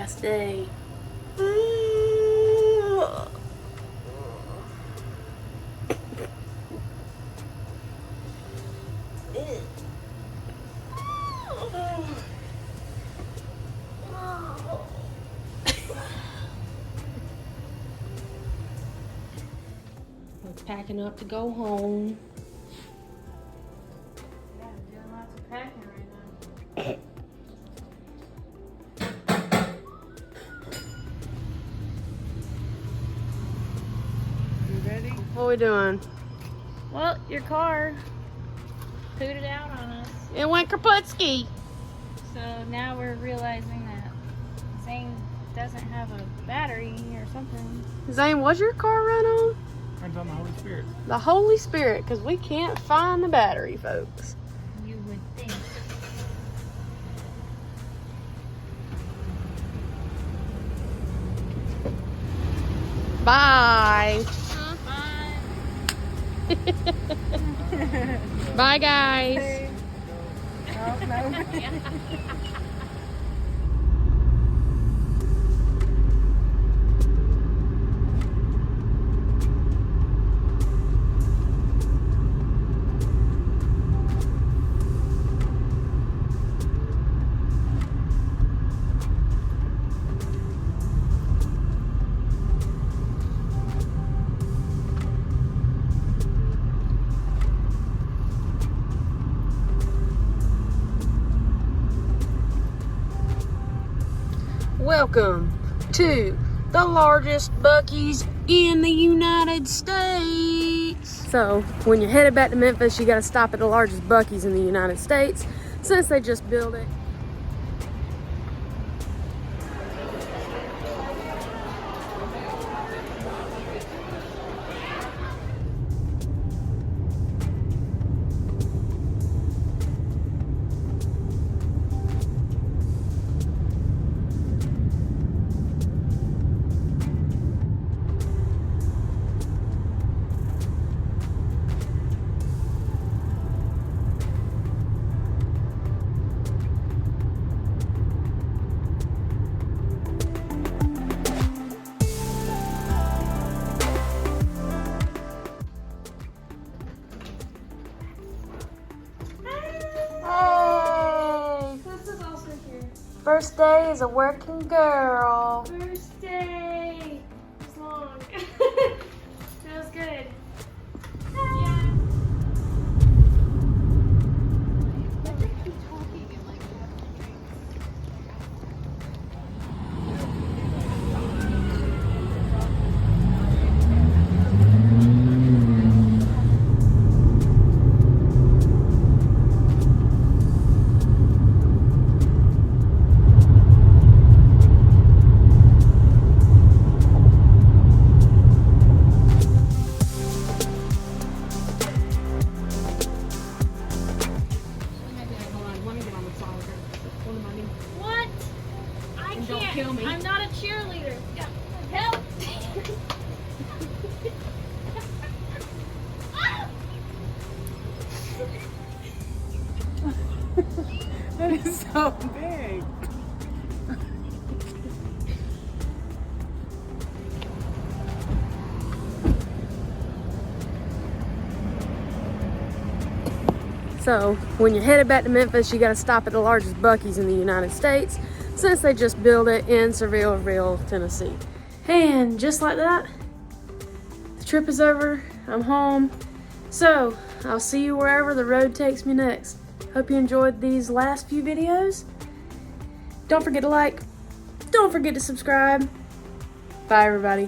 last day. We're packing up to go home. Yeah, I'm doing lots of packing right now. You ready? What are we doing? Well, your car pooted out on us. It went Kaputski. So now we're realizing that Zane doesn't have a battery or something. Zane, was your car run on? Turns on the Holy Spirit. The Holy Spirit, because we can't find the battery, folks. You would think. Bye. Bye, guys. Oh, no. Welcome to the largest Buc-ee's in the United States. So, when you're headed back to Memphis, you gotta stop at the largest Buc-ee's in the United States since they just built it. First day as a working girl. First day. It's long. Feels good. Yeah. What? I can't. Don't kill me. I'm not a cheerleader. Yeah. Help! That is so big. So, when you're headed back to Memphis, you gotta stop at the largest Buc-ee's in the United States since they just built it in Sevierville, Tennessee. And just like that, the trip is over. I'm home. So, I'll see you wherever the road takes me next. Hope you enjoyed these last few videos. Don't forget to like. Don't forget to subscribe. Bye, everybody.